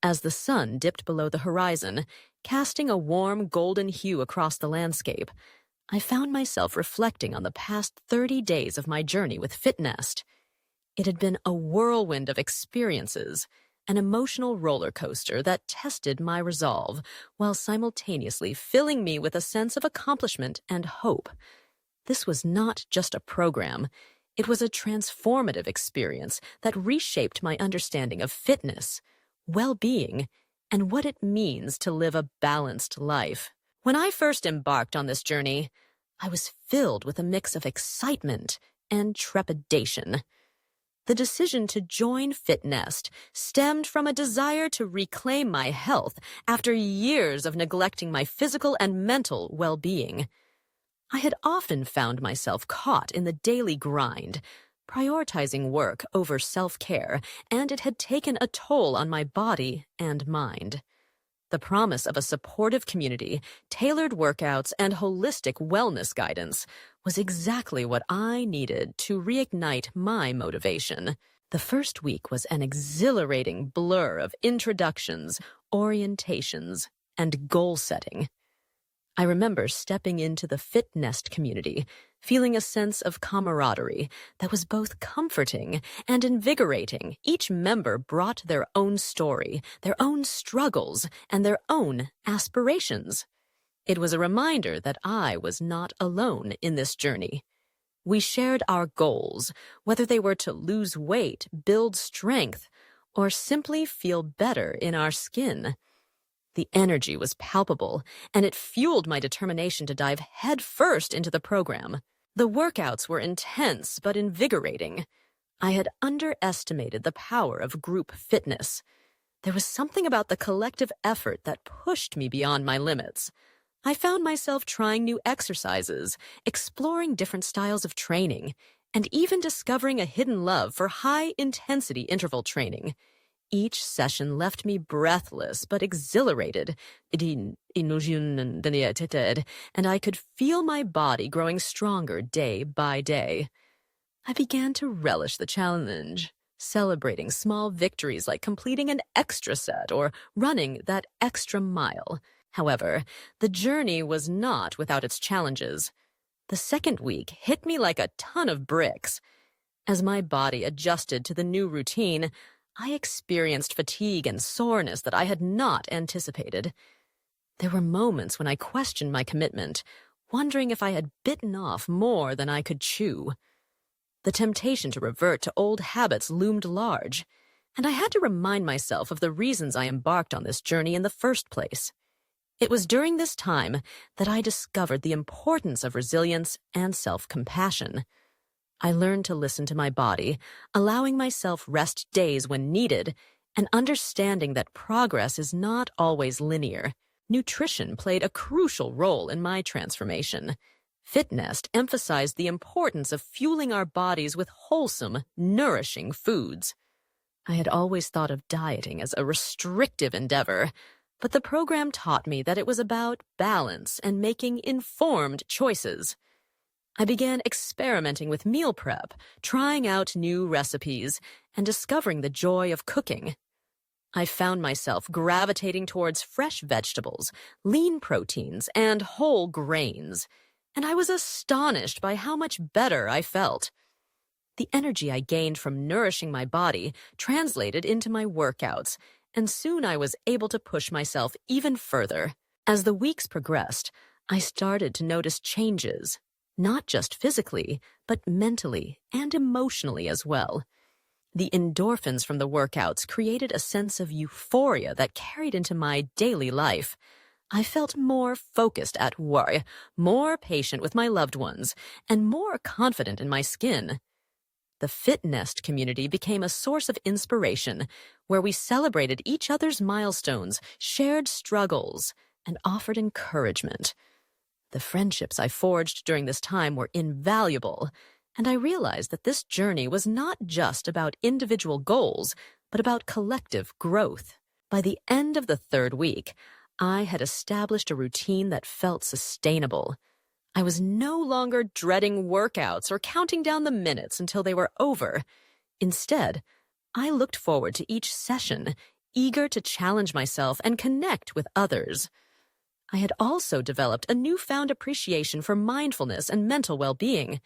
As the sun dipped below the horizon, casting a warm golden hue across the landscape, I found myself reflecting on the past 30 days of my journey with FitNest. It had been a whirlwind of experiences, an emotional roller coaster that tested my resolve while simultaneously filling me with a sense of accomplishment and hope. This was not just a program. It was a transformative experience that reshaped my understanding of fitness, well-being, and what it means to live a balanced life. When I first embarked on this journey, I was filled with a mix of excitement and trepidation. The decision to join FitNest stemmed from a desire to reclaim my health after years of neglecting my physical and mental well-being. I had often found myself caught in the daily grind, prioritizing work over self-care, and it had taken a toll on my body and mind. The promise of a supportive community, tailored workouts, and holistic wellness guidance was exactly what I needed to reignite my motivation. The first week was an exhilarating blur of introductions, orientations, and goal setting. I remember stepping into the FitNest community, feeling a sense of camaraderie that was both comforting and invigorating. Each member brought their own story, their own struggles, and their own aspirations. It was a reminder that I was not alone in this journey. We shared our goals, whether they were to lose weight, build strength, or simply feel better in our skin. The energy was palpable, and it fueled my determination to dive headfirst into the program. The workouts were intense but invigorating. I had underestimated the power of group fitness. There was something about the collective effort that pushed me beyond my limits. I found myself trying new exercises, exploring different styles of training, and even discovering a hidden love for high-intensity interval training. Each session left me breathless but exhilarated, and I could feel my body growing stronger day by day. I began to relish the challenge, celebrating small victories like completing an extra set or running that extra mile. However, the journey was not without its challenges. The second week hit me like a ton of bricks. As my body adjusted to the new routine, I experienced fatigue and soreness that I had not anticipated. There were moments when I questioned my commitment, wondering if I had bitten off more than I could chew. The temptation to revert to old habits loomed large, and I had to remind myself of the reasons I embarked on this journey in the first place. It was during this time that I discovered the importance of resilience and self-compassion. I learned to listen to my body, allowing myself rest days when needed, and understanding that progress is not always linear. Nutrition played a crucial role in my transformation. FitNest emphasized the importance of fueling our bodies with wholesome, nourishing foods. I had always thought of dieting as a restrictive endeavor, but the program taught me that it was about balance and making informed choices. I began experimenting with meal prep, trying out new recipes, and discovering the joy of cooking. I found myself gravitating towards fresh vegetables, lean proteins, and whole grains, and I was astonished by how much better I felt. The energy I gained from nourishing my body translated into my workouts, and soon I was able to push myself even further. As the weeks progressed, I started to notice changes. Not just physically, but mentally and emotionally as well. The endorphins from the workouts created a sense of euphoria that carried into my daily life. I felt more focused at work, more patient with my loved ones, and more confident in my skin. The FitNest community became a source of inspiration, where we celebrated each other's milestones, shared struggles, and offered encouragement. The friendships I forged during this time were invaluable, and I realized that this journey was not just about individual goals, but about collective growth. By the end of the third week, I had established a routine that felt sustainable. I was no longer dreading workouts or counting down the minutes until they were over. Instead, I looked forward to each session, eager to challenge myself and connect with others. I had also developed a newfound appreciation for mindfulness and mental well-being.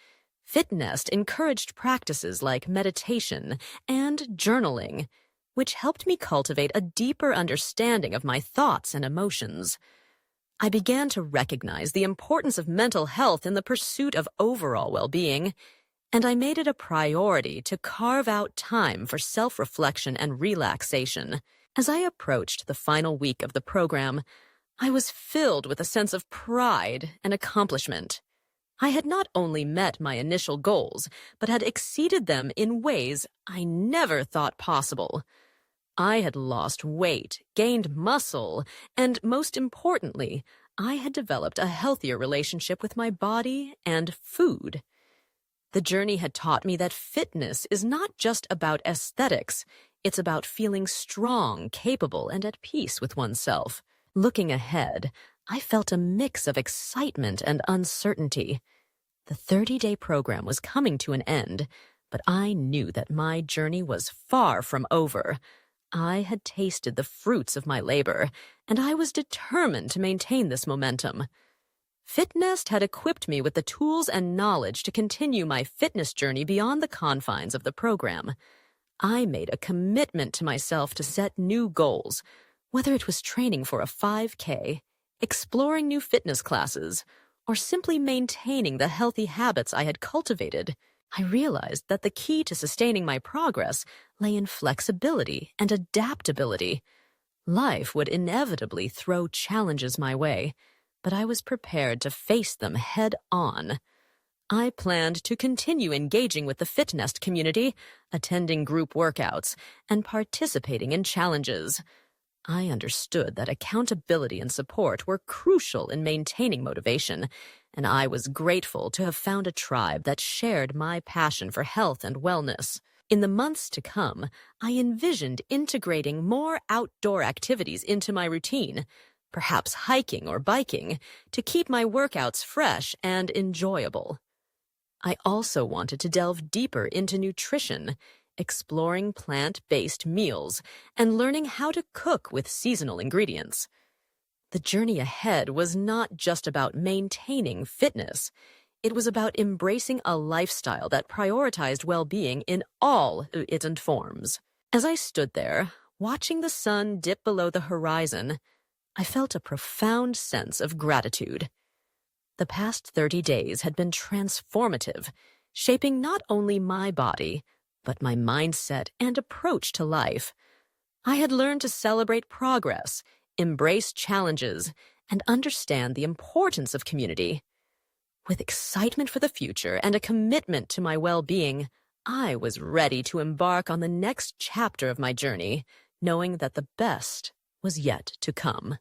FitNest encouraged practices like meditation and journaling, which helped me cultivate a deeper understanding of my thoughts and emotions. I began to recognize the importance of mental health in the pursuit of overall well-being, and I made it a priority to carve out time for self-reflection and relaxation. As I approached the final week of the program, I was filled with a sense of pride and accomplishment. I had not only met my initial goals, but had exceeded them in ways I never thought possible. I had lost weight, gained muscle, and most importantly, I had developed a healthier relationship with my body and food. The journey had taught me that fitness is not just about aesthetics, it's about feeling strong, capable, and at peace with oneself. Looking ahead, I felt a mix of excitement and uncertainty. The 30-day program was coming to an end, but I knew that my journey was far from over. I had tasted the fruits of my labor, and I was determined to maintain this momentum. FitNest had equipped me with the tools and knowledge to continue my fitness journey beyond the confines of the program. I made a commitment to myself to set new goals, whether it was training for a 5K, exploring new fitness classes, or simply maintaining the healthy habits I had cultivated. I realized that the key to sustaining my progress lay in flexibility and adaptability. Life would inevitably throw challenges my way, but I was prepared to face them head-on. I planned to continue engaging with the FitNest community, attending group workouts, and participating in challenges. I understood that accountability and support were crucial in maintaining motivation, and I was grateful to have found a tribe that shared my passion for health and wellness. In the months to come, I envisioned integrating more outdoor activities into my routine, perhaps hiking or biking, to keep my workouts fresh and enjoyable. I also wanted to delve deeper into nutrition, exploring plant-based meals, and learning how to cook with seasonal ingredients. The journey ahead was not just about maintaining fitness. It was about embracing a lifestyle that prioritized well-being in all its forms. As I stood there, watching the sun dip below the horizon, I felt a profound sense of gratitude. The past 30 days had been transformative, shaping not only my body, but my mindset and approach to life. I had learned to celebrate progress, embrace challenges, and understand the importance of community. With excitement for the future and a commitment to my well-being, I was ready to embark on the next chapter of my journey, knowing that the best was yet to come.